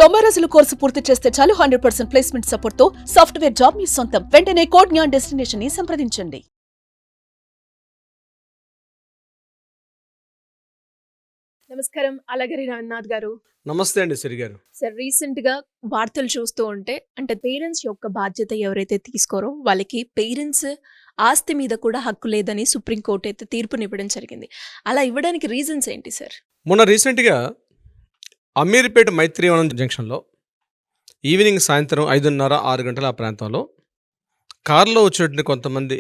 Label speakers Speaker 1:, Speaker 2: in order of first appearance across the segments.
Speaker 1: 90 రోజుల కోర్సు పూర్తి చేస్తే చాలు 100% ప్లేస్మెంట్ సపోర్ట్ తో సాఫ్ట్వేర్ జాబ్ మీ సొంతం. వెంటనే కోడ్ జ్ఞాన్ డెస్టినేషన్ ని సంప్రదించండి.
Speaker 2: నమస్కారం అలగిరి రామ్నాథ్ గారు.
Speaker 3: నమస్తే అండి సిరి గారు.
Speaker 2: సార్, రీసెంట్ గా వార్తలు చూస్తూ ఉంటే పేరెంట్స్ యొక్క బాధ్యత ఎవరైతే తీసుకోరో వాళ్ళకి పేరెంట్స్ ఆస్తి మీద కూడా హక్కు లేదని సుప్రీంకోర్టు అయితే తీర్పునివ్వడం జరిగింది. అలా ఇవ్వడానికి రీజన్స్ ఏంటి సార్?
Speaker 3: మొన్న రీసెంట్గా అమీర్పేట మైత్రివనం జంక్షన్లో ఈవినింగ్ సాయంత్రం 5:30, 6 గంటల ఆ ప్రాంతంలో కారులో వచ్చినటువంటి కొంతమంది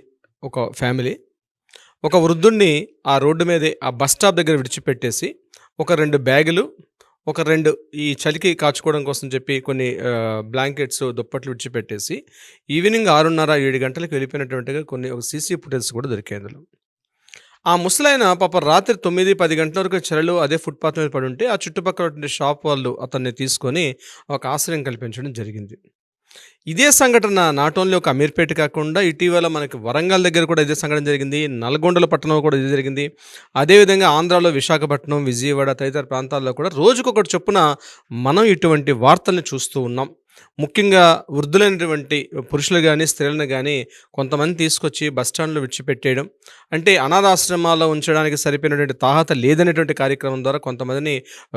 Speaker 3: ఒక ఫ్యామిలీ ఒక వృద్ధుడిని ఆ రోడ్డు మీదే ఆ బస్ స్టాప్ దగ్గర విడిచిపెట్టేసి ఒక 2 బ్యాగులు, ఒక 2 ఈ చలికి కాచుకోవడం కోసం చెప్పి కొన్ని బ్లాంకెట్స్, దుప్పట్లు విడిచిపెట్టేసి ఈవినింగ్ 6:30, 7 గంటలకు వెళ్ళిపోయినటువంటిగా కొన్ని ఒక సీసీ ఫుటేజ్ కూడా దొరికాయి అందులో. ఆ ముసలాయన పాప రాత్రి 9, 10 గంటల వరకు చలిలో అదే ఫుట్పాత్ మీద పడి ఉంటే ఆ చుట్టుపక్కల షాప్ వాళ్ళు అతన్ని తీసుకొని ఒక ఆశ్రయం కల్పించడం జరిగింది. ఇదే సంఘటన నాట్ ఓన్లీ ఒక అమీర్పేట కాకుండా ఇటీవల మనకి వరంగల్ దగ్గర కూడా ఇదే సంఘటన జరిగింది, నల్గొండల పట్టణంలో కూడా ఇదే జరిగింది. అదేవిధంగా ఆంధ్రాలో విశాఖపట్నం, విజయవాడ తదితర ప్రాంతాల్లో కూడా రోజుకొకటి చొప్పున మనం ఇటువంటి వార్తల్ని చూస్తూ ఉన్నాం. ముఖ్యంగా వృద్ధులైనటువంటి పురుషులు కానీ స్త్రీలను కానీ కొంతమంది తీసుకొచ్చి బస్టాండ్లో విడిచిపెట్టేయడం, అంటే అనాథాశ్రమాల్లో ఉంచడానికి సరిపోయినటువంటి తాహత లేదనేటువంటి కార్యక్రమం ద్వారా కొంతమందిని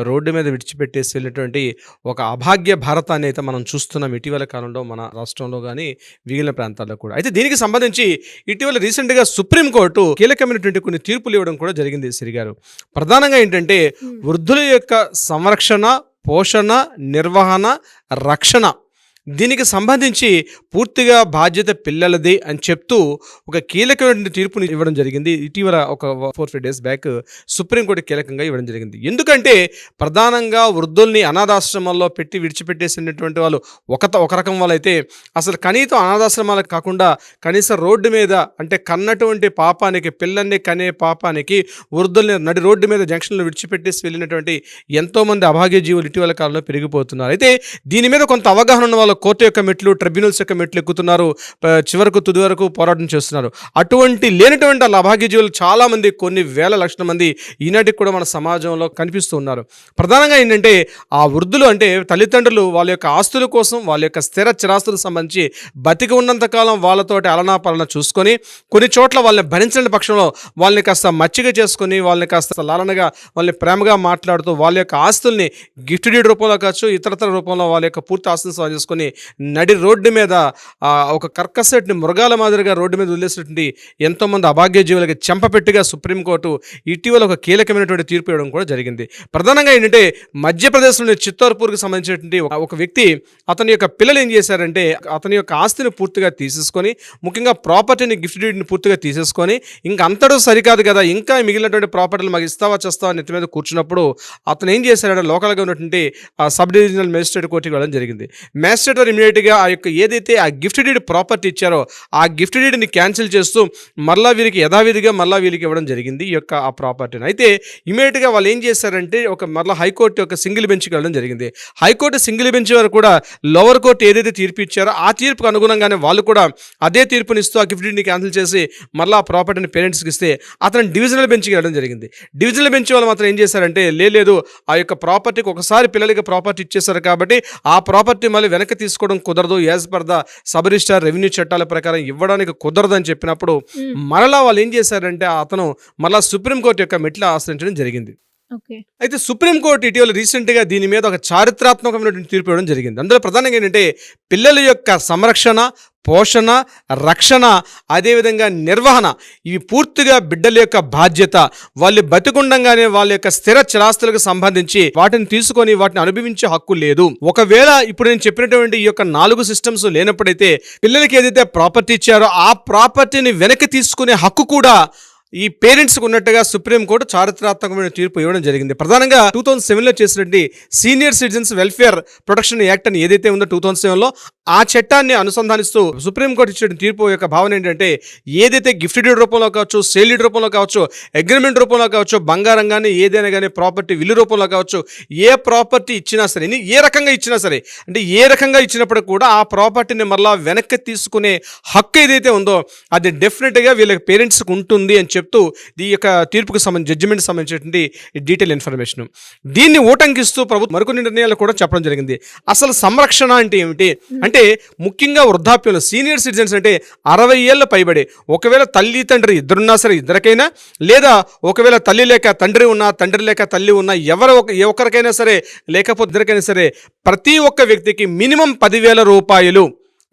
Speaker 3: రోడ్డు మీద విడిచిపెట్టేసి వెళ్ళినటువంటి ఒక అభాగ్య భారతాన్ని అయితే మనం చూస్తున్నాం ఇటీవల కాలంలో మన రాష్ట్రంలో కానీ మిగిలిన ప్రాంతాల్లో కూడా. అయితే దీనికి సంబంధించి ఇటీవల రీసెంట్గా సుప్రీంకోర్టు కీలకమైనటువంటి కొన్ని తీర్పులు ఇవ్వడం కూడా జరిగింది సిరి గారు. ప్రధానంగా ఏంటంటే వృద్ధుల యొక్క సంరక్షణ, పోషణ, నిర్వహణ, రక్షణ దీనికి సంబంధించి పూర్తిగా బాధ్యత పిల్లలది అని చెప్తూ ఒక కీలకమైన తీర్పుని ఇవ్వడం జరిగింది. ఇటీవల ఒక 4-5 డేస్ బ్యాక్ సుప్రీంకోర్టు కీలకంగా ఇవ్వడం జరిగింది. ఎందుకంటే ప్రధానంగా వృద్ధుల్ని అనాథాశ్రమాల్లో పెట్టి విడిచిపెట్టేసినటువంటి వాళ్ళు ఒక రకం వాళ్ళైతే అసలు కనీసం అనాథాశ్రమాలకు కాకుండా కనీసం రోడ్డు మీద అంటే కన్నటువంటి పాపానికి, పిల్లల్ని కనే పాపానికి వృద్ధుల్ని నడి రోడ్డు మీద జంక్షన్లో విడిచిపెట్టేసి వెళ్ళినటువంటి ఎంతోమంది అభాగ్య జీవులు ఇటీవల కాలంలో పెరిగిపోతున్నారు. అయితే దీని మీద కొంత అవగాహన ఉన్న వాళ్ళు కోర్టు యొక్క మెట్లు, ట్రిబ్యునల్స్ యొక్క మెట్లు ఎక్కుతున్నారు, చివరకు తుది వరకు పోరాటం చేస్తున్నారు. అటువంటి లేనటువంటి వాళ్ళ అభాగ్య జీవులు చాలామంది, కొన్ని వేల లక్షల మంది ఈనాటికి కూడా మన సమాజంలో కనిపిస్తూ ఉన్నారు. ప్రధానంగా ఏంటంటే ఆ వృద్ధులు అంటే తల్లిదండ్రులు వాళ్ళ యొక్క ఆస్తుల కోసం, వాళ్ళ యొక్క స్థిర చిరాస్తులకు సంబంధించి బతికి ఉన్నంతకాలం వాళ్ళతోటి అలనా పాలన చూసుకొని కొన్ని చోట్ల వాళ్ళని భరించలేని పక్షంలో వాళ్ళని కాస్త మచ్చిక చేసుకొని, వాళ్ళని కాస్త లాలనగా, వాళ్ళని ప్రేమగా మాట్లాడుతూ వాళ్ళ యొక్క ఆస్తుల్ని గిఫ్ట్ డీడ్ రూపంలో కావచ్చు, ఇతరతర రూపంలో వాళ్ళ యొక్క పూర్తి ఆస్తులను స్వాధీనం చేసుకొని నడి రోడ్డు మీద ఒక కర్కసెట్ని మృగాల మాదిరిగా రోడ్డు మీద వదిలేసినటువంటి ఎంతోమంది అభాగ్య జీవులకి చెంపపెట్టిగా సుప్రీంకోర్టు ఇటీవల ఒక కీలకమైనటువంటి తీర్పు ఇవ్వడం కూడా జరిగింది. ప్రధానంగా ఏంటంటే మధ్యప్రదేశ్లోని చిత్తూర్పూర్కి సంబంధించినటువంటి ఒక వ్యక్తి, అతని యొక్క పిల్లలు ఏం చేశారంటే అతని యొక్క ఆస్తిని పూర్తిగా తీసేసుకొని, ముఖ్యంగా ప్రాపర్టీని, గిఫ్ట్ డీడ్ని పూర్తిగా తీసేసుకొని, ఇంకా అంతటూ సరికాదు కదా ఇంకా మిగిలినటువంటి ప్రాపర్టీలు మాకు ఇస్తావా చేస్తావా నెత్తి మీద కూర్చున్నప్పుడు అతను ఏం చేశారంటే లోకల్గా ఉన్నటువంటి సబ్ డివిజనల్ మేజిస్ట్రేట్ కోర్టుకి వెళ్ళడం జరిగింది. మేజిస్ట్రేట్ ఇమీడియట్గా ఆ యొక్క ఏదైతే ఆ గిఫ్ట్ డీడ్ ప్రాపర్టీ ఇచ్చారో ఆ గిఫ్ట్ డీడ్ని క్యాన్సిల్ చేస్తూ మళ్ళీ వీరికి యథావిధిగా మళ్ళీ వీరికి ఇవ్వడం జరిగింది ఈ యొక్క ఆ ప్రాపర్టీని. అయితే ఇమీడియట్గా వాళ్ళు ఏం చేశారంటే మళ్ళీ హైకోర్టు యొక్క సింగిల్ బెంచ్కి వెళ్ళడం జరిగింది. హైకోర్టు సింగిల్ బెంచ్ వారు కూడా లోవర్ కోర్టు ఏదైతే తీర్పు ఇచ్చారో ఆ తీర్పుకు అనుగుణంగానే వాళ్ళు కూడా అదే తీర్పుని ఇస్తూ ఆ గిఫ్ట్ డీడ్ని క్యాన్సిల్ చేసి మళ్ళీ ఆ ప్రాపర్టీని పేరెంట్స్కి ఇస్తే అతను డివిజనల్ బెంచ్కి వెళ్ళడం జరిగింది. డివిజనల్ బెంచ్ వాళ్ళు మాత్రం ఏం చేశారంటే లేదు ఆ యొక్క ప్రాపర్టీకి ఒకసారి పిల్లలకి ప్రాపర్టీ ఇచ్చేశారు కాబట్టి ఆ ప్రాపర్టీ మళ్ళీ వెనక్కి తీసుకోవడం కుదరదు, as per the sub register revenue చట్టాల ప్రకారం ఇవ్వడానికి కుదరదని చెప్పినప్పుడు మరలా వాళ్ళు ఏం చేశారంటే అతను మళ్ళా సుప్రీంకోర్టు యొక్క మెట్లు ఆశ్రయించడం జరిగింది. అయితే సుప్రీంకోర్టు ఇటీవల రీసెంట్గా దీని మీద ఒక చారిత్రాత్మకమైనటువంటి తీర్పు ఇవ్వడం జరిగింది. అందులో ప్రధానంగా ఏంటంటే పిల్లల యొక్క సంరక్షణ, పోషణ, రక్షణ, అదేవిధంగా నిర్వహణ ఇవి పూర్తిగా బిడ్డల యొక్క బాధ్యత. వాళ్ళు బతికుండంగానే వాళ్ళ యొక్క స్థిర చిరాస్తులకు సంబంధించి వాటిని తీసుకొని వాటిని అనుభవించే హక్కు లేదు. ఒకవేళ ఇప్పుడు నేను చెప్పినటువంటి ఈ యొక్క 4 సిస్టమ్స్ లేనప్పుడైతే పిల్లలకి ఏదైతే ప్రాపర్టీ ఇచ్చారో ఆ ప్రాపర్టీని వెనక్కి తీసుకునే హక్కు కూడా ఈ పేరెంట్స్కి ఉన్నట్టుగా సుప్రీంకోర్టు చారిత్రాత్మకమైన తీర్పు ఇవ్వడం జరిగింది. ప్రధానంగా 2007లో చేసినటువంటి senior citizens welfare protection act అని ఏదైతే ఉందో 2007లో ఆ చట్టాన్ని అనుసంధానిస్తూ సుప్రీంకోర్టు ఇచ్చిన తీర్పు యొక్క భావన ఏంటంటే ఏదైతే గిఫ్ట్ డీడ్ రూపంలో కావచ్చు, సేల్ డీడ్ రూపంలో కావచ్చు, అగ్రిమెంట్ రూపంలో కావచ్చు, బంగారం కానీ ఏదైనా కానీ ప్రాపర్టీ విల్లు రూపంలో కావచ్చు, ఏ ప్రాపర్టీ ఇచ్చినా సరే, ఏ రకంగా ఇచ్చినా సరే, అంటే ఏ రకంగా ఇచ్చినప్పుడు కూడా ఆ ప్రాపర్టీని మళ్ళా వెనక్కి తీసుకునే హక్కు ఏదైతే ఉందో అది డెఫినెట్గా వీళ్ళకి పేరెంట్స్కి ఉంటుంది అని చెప్తూ ఈ యొక్క తీర్పుకు సంబంధించి జడ్జిమెంట్ సంబంధించినటువంటి డీటెయిల్ ఇన్ఫర్మేషన్. దీన్ని ఊటంకిస్తూ ప్రభుత్వం మరికొన్ని నిర్ణయాలు కూడా చెప్పడం జరిగింది. అసలు సంరక్షణ అంటే ఏమిటి అంటే ముఖ్యంగా వృద్ధాప్యంలో సీనియర్ సిటిజన్స్ అంటే 60 ఏళ్ళ పైబడి, ఒకవేళ తల్లి తండ్రి ఇద్దరున్నా సరే ఇద్దరికైనా, లేదా ఒకవేళ తల్లి లేక తండ్రి ఉన్నా తండ్రి లేక తల్లి ఉన్నా ఒకరికైనా సరే లేకపోతే ఇద్దరికైనా సరే ప్రతి ఒక్క వ్యక్తికి మినిమం 10,000 రూపాయలు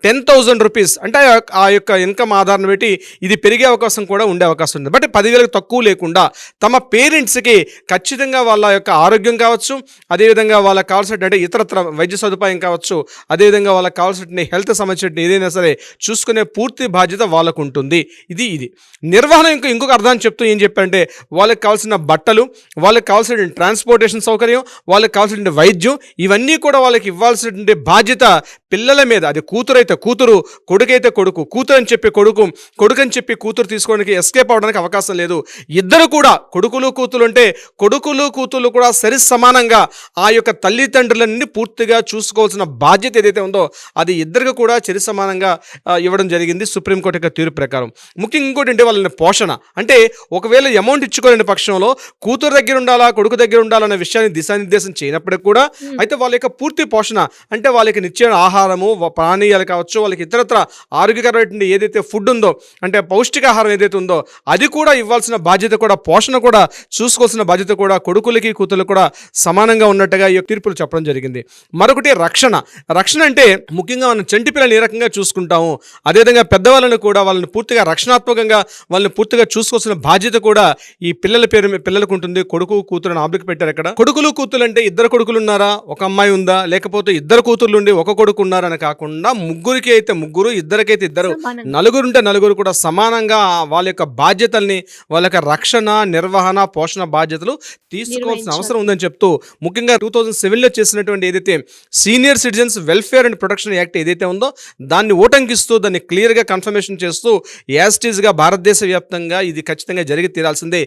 Speaker 3: 10,000 రూపీస్ అంటే ఆ యొక్క ఇన్కమ్ ఆధారం పెట్టి ఇది పెరిగే అవకాశం కూడా ఉండే అవకాశం ఉంది. బట్ 10,000కి తక్కువ లేకుండా తమ పేరెంట్స్కి ఖచ్చితంగా వాళ్ళ యొక్క ఆరోగ్యం కావచ్చు, అదేవిధంగా వాళ్ళకి కావాల్సినటువంటి ఇతరత్ర వైద్య సదుపాయం కావచ్చు, అదేవిధంగా వాళ్ళకి కావాల్సిన హెల్త్ సంబంధించిన ఏదైనా సరే చూసుకునే పూర్తి బాధ్యత వాళ్ళకు ఉంటుంది. ఇది నిర్వహణ ఇంకొక అర్థాన్ని చెప్తూ ఏం చెప్పంటే వాళ్ళకి కావాల్సిన బట్టలు, వాళ్ళకి కావాల్సిన ట్రాన్స్పోర్టేషన్ సౌకర్యం, వాళ్ళకి కావాల్సిన వైద్యం, ఇవన్నీ కూడా వాళ్ళకి ఇవ్వాల్సినటువంటి బాధ్యత పిల్లల మీద. అది కూతురు అయితే కూతురు, కొడుకైతే కొడుకు, కూతురు అని చెప్పి కొడుకు, కొడుకు అని చెప్పి కూతురు తీసుకోవడానికి ఎస్కేప్ అవడానికి అవకాశం లేదు. ఇద్దరు కూడా కొడుకులు కూతురు అంటే కొడుకులు కూతురు కూడా సరి సమానంగా ఆ యొక్క తల్లిదండ్రులన్నీ పూర్తిగా చూసుకోవాల్సిన బాధ్యత ఏదైతే ఉందో అది ఇద్దరికి కూడా సరి సమానంగా ఇవ్వడం జరిగింది సుప్రీంకోర్టు యొక్క తీర్పు ప్రకారం. ముఖ్యంగా ఇంకోటి అంటే వాళ్ళని పోషణ అంటే ఒకవేళ అమౌంట్ ఇచ్చుకోలేని పక్షంలో కూతురు దగ్గర ఉండాలా కొడుకు దగ్గర ఉండాలన్న విషయాన్ని దిశానిర్దేశం చేయనప్పటికీ కూడా అయితే వాళ్ళ యొక్క పూర్తి పోషణ అంటే వాళ్ళకి నిత్య ఆహారము, పానీయాలు కావచ్చు, వాళ్ళకి ఇతరత్ర ఆరోగ్యకరమైనటువంటి ఏదైతే ఫుడ్ ఉందో అంటే పౌష్టికాహారం ఏదైతే ఉందో అది కూడా ఇవ్వాల్సిన బాధ్యత కూడా, పోషణ కూడా చూసుకోవాల్సిన బాధ్యత కూడా కొడుకులకి కూతుర్లకు కూడా సమానంగా ఉన్నట్టుగా ఈ తీర్పులు చెప్పడం జరిగింది. మరొకటి రక్షణ అంటే ముఖ్యంగా మనం చంటి పిల్లలు ఏ రకంగా చూసుకుంటాము, అదేవిధంగా పెద్దవాళ్ళని కూడా వాళ్ళని పూర్తిగా రక్షణాత్మకంగా వాళ్ళని పూర్తిగా చూసుకోవాల్సిన బాధ్యత కూడా ఈ పిల్లలకు ఉంటుంది. కొడుకు కూతురు ఆబ్లిక్ పెట్టారు. ఇక్కడ కొడుకులు కూతురు అంటే ఇద్దరు కొడుకులు ఉన్నారా, ఒక అమ్మాయి ఉందా, లేకపోతే ఇద్దరు కూతుర్లు ఉండి ఒక కొడుకు ఉన్నారని కాకుండా ముగ్గురికి అయితే ముగ్గురు, ఇద్దరికైతే ఇద్దరు, నలుగురు ఉంటే నలుగురు కూడా సమానంగా వాళ్ళ యొక్క బాధ్యతల్ని, వాళ్ళ యొక్క రక్షణ, నిర్వహణ, పోషణ బాధ్యతలు తీసుకోవాల్సిన అవసరం ఉందని చెప్తూ ముఖ్యంగా 2007లో చేసినటువంటి ఏదైతే senior citizens welfare and protection act ఏదైతే ఉందో దాన్ని ఊటంకిస్తూ దాన్ని క్లియర్గా కన్ఫర్మేషన్ చేస్తూ యాస్టీస్గా భారతదేశ వ్యాప్తంగా ఇది ఖచ్చితంగా జరిగి తీరాల్సిందే.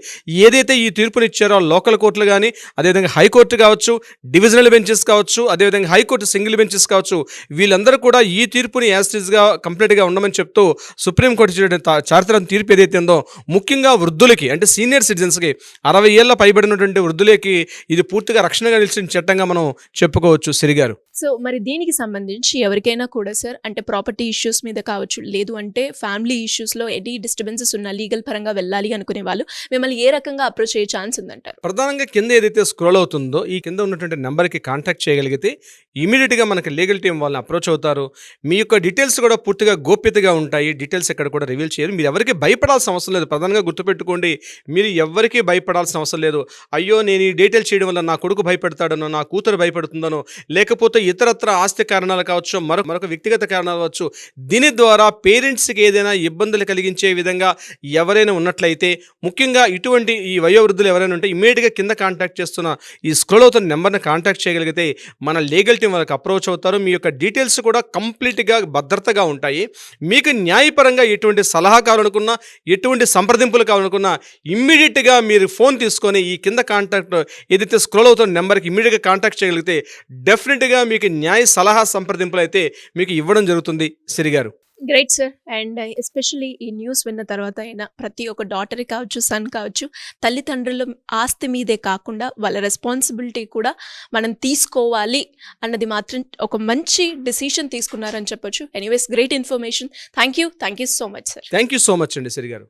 Speaker 3: ఏదైతే ఈ తీర్పునిచ్చారో లోకల్ కోర్టులు కానీ, అదేవిధంగా హైకోర్టు కావచ్చు, డివిజనల్ బెంచెస్ కావచ్చు, అదేవిధంగా హైకోర్టు సింగిల్ బెంచెస్ కావచ్చు, వీళ్ళందరూ కూడా ఈ తీర్పుని యాస్టీస్గా కంప్లీట్గా ఉండమని చెప్తూ సుప్రీంకోర్టు చారిత్రక తీర్పు ఏదైతే ఉందో ముఖ్యంగా వృద్ధులకి అంటే సీనియర్ సిటిజన్స్కి 60 ఏళ్ళ పైబడినటువంటి వృద్ధులకి ఇది పూర్తిగా రక్షణగా నిలిచిన చట్టంగా మనం చెప్పుకోవచ్చు. సిరిగారు,
Speaker 2: సో మరి దీనికి సంబంధించి ఎవరికైనా కూడా సార్ అంటే ప్రాపర్టీ ఇష్యూస్ మీద కావచ్చు, లేదు అంటే ఫ్యామిలీ ఇష్యూస్లో ఎనీ డిస్టర్బెన్సెస్ ఉన్న లీగల్ పరంగా వెళ్ళాలి అనుకునే వాళ్ళు మిమ్మల్ని ఏ రకంగా అప్రోచ్ అయ్యే ఛాన్స్ ఉందంటారు?
Speaker 3: ప్రధానంగా కింద ఏదైతే స్క్రోల్ అవుతుందో ఈ కింద ఉన్నటువంటి నెంబర్కి కాంటాక్ట్ చేయగలిగితే ఇమీడియట్గా మనకి లీగల్ టీం వాళ్ళని అప్రోచ్ అవుతారు. మీ యొక్క డీటెయిల్స్ కూడా పూర్తిగా గోప్యతగా ఉంటాయి. డీటెయిల్స్ ఎక్కడ కూడా రివీల్ చేయరు. మీరు ఎవరికి భయపడాల్సిన అవసరం లేదు. ప్రధానంగా గుర్తుపెట్టుకోండి, మీరు ఎవరికి భయపడాల్సిన అవసరం లేదు. అయ్యో నేను ఈ డీటెయిల్స్ చేయడం వల్ల నా కొడుకు భయపడతాడనో, నా కూతురు భయపడుతుందనో, లేకపోతే ఇతరత్ర ఆస్తి కారణాలు కావచ్చు, మరొక వ్యక్తిగత కారణాలు కావచ్చు, దీని ద్వారా పేరెంట్స్కి ఏదైనా ఇబ్బందులు కలిగించే విధంగా ఎవరైనా ఉన్నట్లయితే, ముఖ్యంగా ఇటువంటి ఈ వయోవృద్ధులు ఎవరైనా ఉంటే ఇమీడియట్గా కింద కాంటాక్ట్ చేస్తున్న ఈ స్క్రోల్ అవుతున్న నెంబర్ని కాంటాక్ట్ చేయగలిగితే మన లీగల్ టీం వాళ్ళకి అప్రోచ్ అవుతారు. మీ యొక్క డీటెయిల్స్ కూడా కంప్లీట్గా భద్రతగా ఉంటాయి. మీకు న్యాయపరంగా ఎటువంటి సలహా కావాలనుకున్నా, ఎటువంటి సంప్రదింపులు కావాలనుకున్నా ఇమ్మీడియట్గా మీరు ఫోన్ తీసుకొని ఈ కింద కాంటాక్ట్ ఏదైతే స్క్రోల్ అవుతున్న నెంబర్కి ఇమ్మీడియట్గా కాంటాక్ట్ చేయగలిగితే డెఫినెట్గా మీకు న్యాయ సలహా సంప్రదింపులు అయితే మీకు ఇవ్వడం జరుగుతుంది. సిరిగారు,
Speaker 2: గ్రేట్ సార్. అండ్ ఎస్పెషల్లీ ఈ న్యూస్ విన్న తర్వాత అయినా ప్రతి ఒక్క డాటర్ కావచ్చు, సన్ కావచ్చు, తల్లిదండ్రుల ఆస్తి మీదే కాకుండా వాళ్ళ రెస్పాన్సిబిలిటీ కూడా మనం తీసుకోవాలి అన్నది మాత్రం ఒక మంచి డెసిషన్ తీసుకున్నారని చెప్పొచ్చు. Anyways great information. Thank you so much sir.
Speaker 3: Thank you so much అండి సిరిగారు.